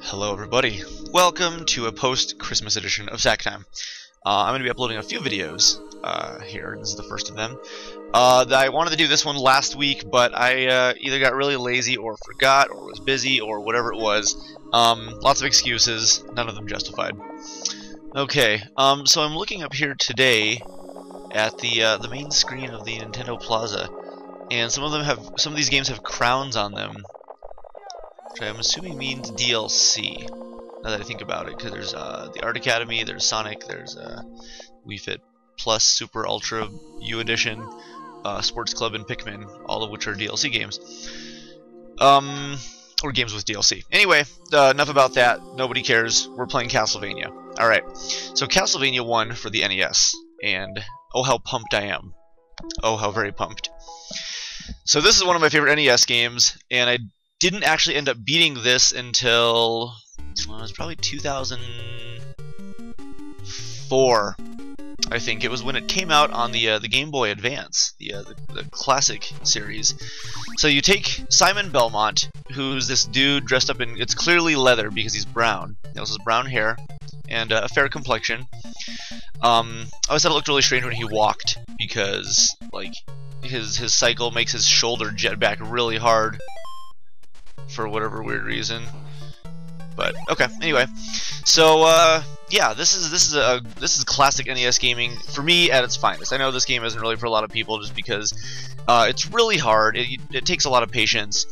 Hello everybody, welcome to a post-Christmas edition of Sack Time. I'm going to be uploading a few videos here. This is the first of them. I wanted to do this one last week, but I either got really lazy or forgot or was busy or whatever it was. Lots of excuses, none of them justified. Okay, so I'm looking up here today at the main screen of the Nintendo Plaza, and some of these games have crowns on them, which I'm assuming means DLC, now that I think about it, because there's the Art Academy, there's Sonic, there's Wii Fit Plus, Super Ultra U Edition, Sports Club, and Pikmin, all of which are DLC games. Or games with DLC. Anyway, enough about that, nobody cares, we're playing Castlevania. Alright, so Castlevania 1 for the NES, and oh how pumped I am. Oh how very pumped. So this is one of my favorite NES games, and I didn't actually end up beating this until it was probably 2004. I think it was when it came out on the Game Boy Advance, the classic series. So you take Simon Belmont, who's this dude dressed up in, it's clearly leather because he's brown. He also has brown hair and a fair complexion. I always thought it looked really strange when he walked because like his cycle makes his shoulder jet back really hard for whatever weird reason. But okay, anyway, so yeah, this is classic NES gaming for me at its finest. I know this game isn't really for a lot of people just because it's really hard. It takes a lot of patience.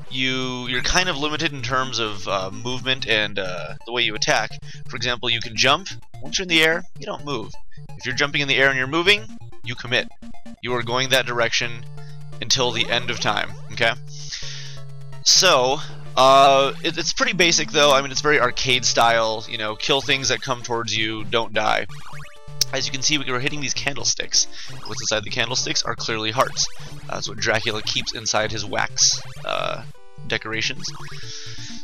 You're kind of limited in terms of movement and the way you attack. For example, you can jump. Once you're in the air, you don't move. If you're jumping in the air and you're moving, you commit. You are going that direction until the end of time. Okay. So, it's pretty basic though. I mean, it's very arcade style, you know, kill things that come towards you, don't die. As you can see, we're hitting these candlesticks. What's inside the candlesticks are clearly hearts. That's what Dracula keeps inside his wax decorations.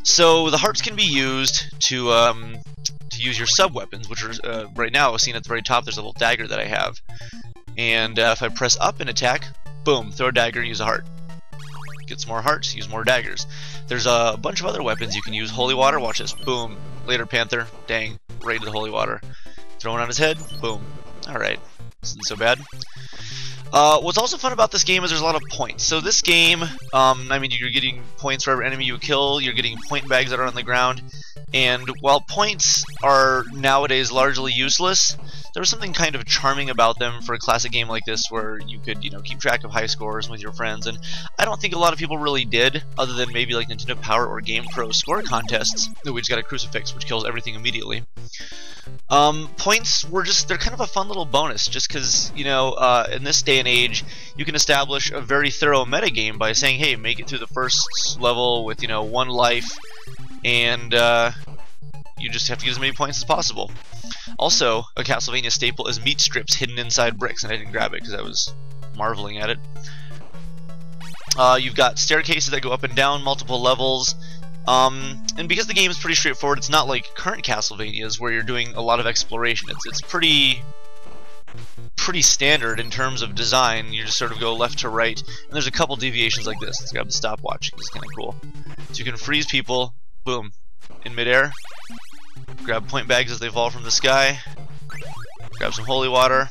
So the hearts can be used to use your sub-weapons, which are, right now, seen at the very top, there's a little dagger that I have. And if I press up and attack, boom, throw a dagger, use a heart. Get some more hearts, use more daggers. There's a bunch of other weapons you can use. Holy water, watch this, boom. Later Panther, dang, right into the holy water. Throw it on his head, boom. Alright, this isn't so bad. What's also fun about this game is there's a lot of points. So this game, I mean, you're getting points for every enemy you kill, you're getting point bags that are on the ground, and while points are nowadays largely useless, there was something kind of charming about them for a classic game like this where you could, you know, keep track of high scores with your friends, and I don't think a lot of people really did, other than maybe like Nintendo Power or Game Pro score contests. We just got a crucifix, which kills everything immediately. Points were they're kind of a fun little bonus, just because, you know, in this day and age, you can establish a very thorough metagame by saying, hey, make it through the first level with, you know, 1 life, and you just have to get as many points as possible. Also, a Castlevania staple is meat strips hidden inside bricks, and I didn't grab it because I was marveling at it. You've got staircases that go up and down multiple levels. And because the game is pretty straightforward, it's not like current Castlevanias where you're doing a lot of exploration. It's pretty standard in terms of design. You just sort of go left to right, and there's a couple deviations like this. Let's grab the stopwatch. It's kind of cool. So you can freeze people, boom, in midair. Grab point bags as they fall from the sky. Grab some holy water.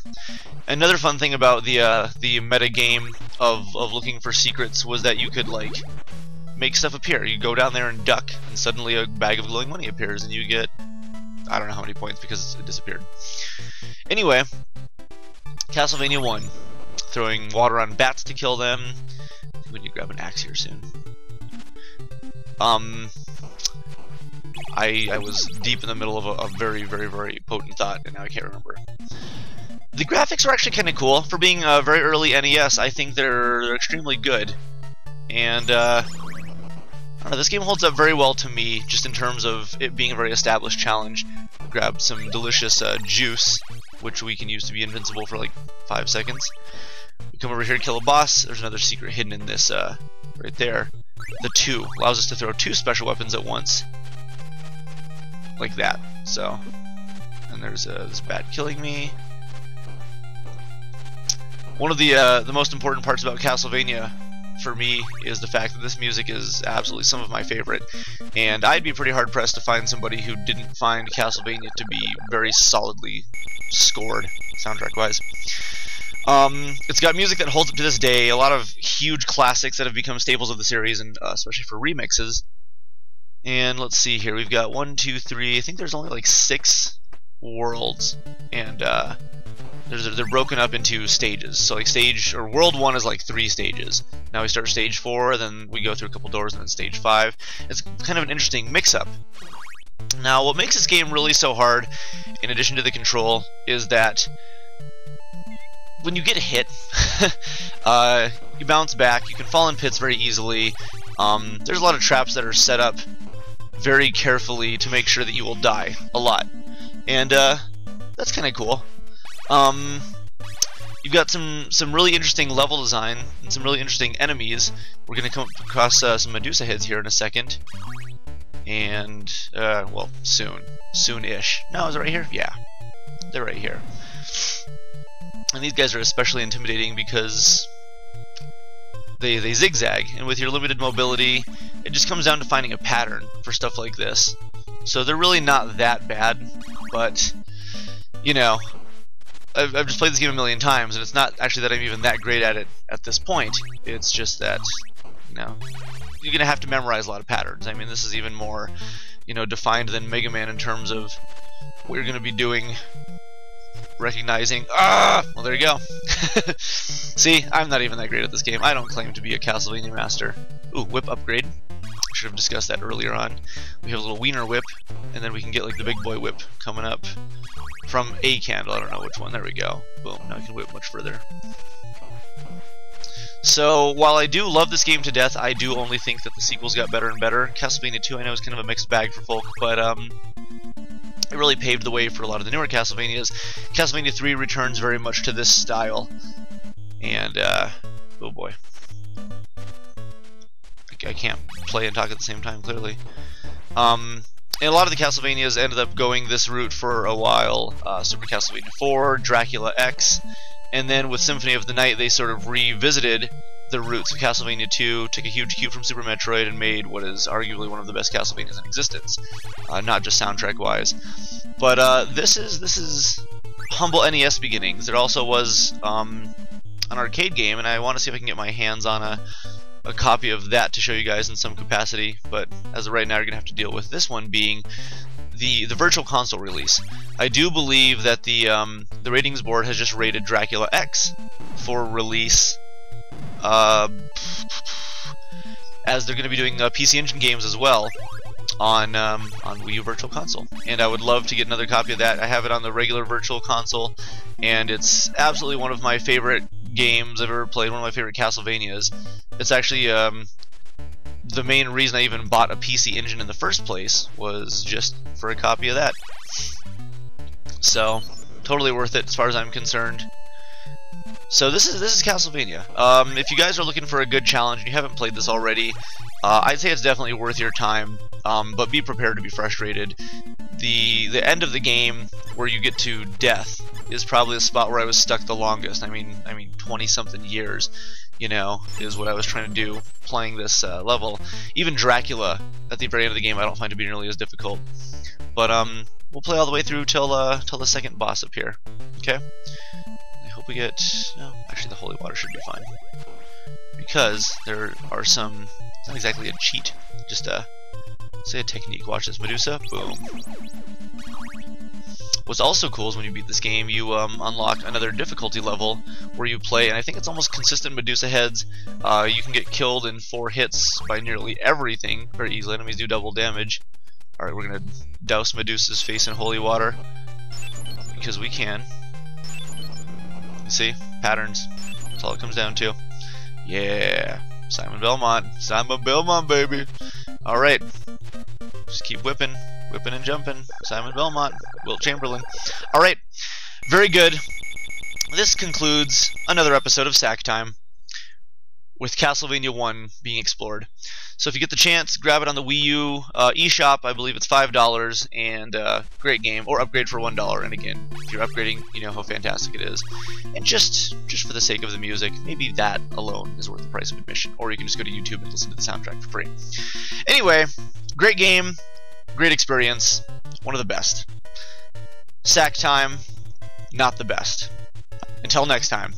Another fun thing about the meta game of looking for secrets was that you could like make stuff appear. You go down there and duck, and suddenly a bag of glowing money appears, and you get, I don't know how many points because it disappeared. Anyway, Castlevania 1. Throwing water on bats to kill them. We need to grab an axe here soon. I was deep in the middle of a very, very, very potent thought, and now I can't remember. The graphics are actually kind of cool. For being a very early NES, I think they're extremely good. And, I don't know, this game holds up very well to me, just in terms of it being a very established challenge. Grab some delicious juice, which we can use to be invincible for like 5 seconds. We come over here to kill a boss. There's another secret hidden in this, right there. The 2 allows us to throw 2 special weapons at once. Like that. So, and there's this bat killing me. One of the most important parts about Castlevania for me is the fact that this music is absolutely some of my favorite, and I'd be pretty hard pressed to find somebody who didn't find Castlevania to be very solidly scored soundtrack wise. It's got music that holds up to this day, a lot of huge classics that have become staples of the series, and especially for remixes. And let's see here, we've got 1, 2, 3, I think there's only like 6 worlds, and they're broken up into stages. So like world 1 is like 3 stages. Now we start stage 4, then we go through a couple doors, and then stage 5. It's kind of an interesting mix-up. Now what makes this game really so hard, in addition to the control, is that when you get hit, you bounce back, you can fall in pits very easily. There's a lot of traps that are set up very carefully to make sure that you will die a lot. And that's kind of cool. You've got some really interesting level design and some really interesting enemies. We're going to come across some Medusa heads here in a second. And, well, soon-ish. No, is it right here? Yeah, they're right here. And these guys are especially intimidating because they zigzag, and with your limited mobility, it just comes down to finding a pattern for stuff like this. So they're really not that bad, but, you know, I've just played this game a million times, and it's not actually that I'm even that great at it at this point. It's just that, you know, you're going to have to memorize a lot of patterns. I mean, this is even more, you know, defined than Mega Man in terms of what you're going to be doing, recognizing. Well, there you go. See, I'm not even that great at this game. I don't claim to be a Castlevania master. Ooh, whip upgrade. Should have discussed that earlier on. We have a little wiener whip, and then we can get like the big boy whip coming up from a candle. I don't know which one. There we go. Boom. Now we can whip much further. So, while I do love this game to death, I do only think that the sequels got better and better. Castlevania 2, I know, is kind of a mixed bag for folk, but it really paved the way for a lot of the newer Castlevanias. Castlevania 3 returns very much to this style. And, oh boy. I can't play and talk at the same time, clearly. And a lot of the Castlevanias ended up going this route for a while. Super Castlevania 4, Dracula X, and then with Symphony of the Night, they sort of revisited the roots of Castlevania 2, took a huge cue from Super Metroid, and made what is arguably one of the best Castlevanias in existence, not just soundtrack-wise. But this is humble NES beginnings. There also was an arcade game, and I want to see if I can get my hands on a copy of that to show you guys in some capacity. But as of right now, you're gonna have to deal with this one being the Virtual Console release. I do believe that the ratings board has just rated Dracula X for release, as they're going to be doing PC Engine games as well on Wii U Virtual Console, and I would love to get another copy of that. I have it on the regular Virtual Console, and it's absolutely one of my favorite games I've ever played. One of my favorite Castlevanias. It's actually the main reason I even bought a PC Engine in the first place was just for a copy of that. So totally worth it as far as I'm concerned. So this is Castlevania. If you guys are looking for a good challenge and you haven't played this already, I'd say it's definitely worth your time. But be prepared to be frustrated. The end of the game, where you get to death, is probably the spot where I was stuck the longest. I mean 20-something years, you know, is what I was trying to do playing this level. Even Dracula at the very end of the game I don't find to be nearly as difficult. But we'll play all the way through till the second boss up here. Okay. I hope we get. No, actually, the holy water should be fine, because there are some. It's not exactly a cheat, just say a technique. Watch this, Medusa. Boom. What's also cool is when you beat this game, you unlock another difficulty level where you play, and I think it's almost consistent Medusa heads. You can get killed in 4 hits by nearly everything very easily. Enemies do double damage. Alright, we're gonna douse Medusa's face in holy water, because we can. You see? Patterns. That's all it comes down to. Yeah. Simon Belmont. Simon Belmont, baby. Alright. Just keep whipping. Whipping and jumping. Simon Belmont. Wilt Chamberlain. Alright. Very good. This concludes another episode of Sack Time, with Castlevania 1 being explored. So if you get the chance, grab it on the Wii U eShop. I believe it's $5, and great game. Or upgrade for $1. And again, If you're upgrading, you know how fantastic it is. And just for the sake of the music, maybe that alone is worth the price of admission. Or you can just go to YouTube and listen to the soundtrack for free. Anyway, great game, great experience, one of the best. Sack time, not the best. Until next time.